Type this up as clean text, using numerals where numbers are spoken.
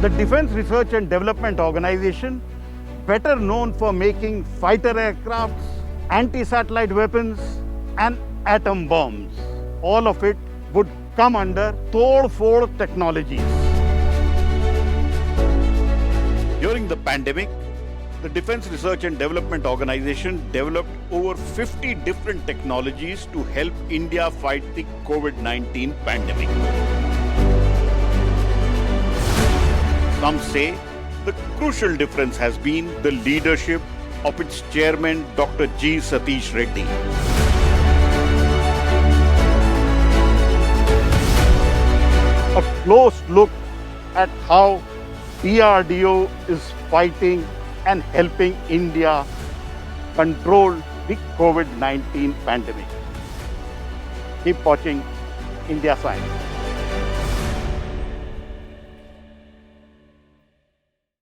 The Defense Research and Development Organization, better known for making fighter aircrafts, anti-satellite weapons, and atom bombs. All of it would come under Tod-Fod Technologies. During the pandemic, the Defense Research and Development Organization developed over 50 different technologies to help India fight the Covid-19 pandemic. Some say the crucial difference has been the leadership of its chairman, Dr. G Satheesh Reddy. A close look at how DRDO is fighting and helping India control the COVID-19 pandemic. Keep watching India Science.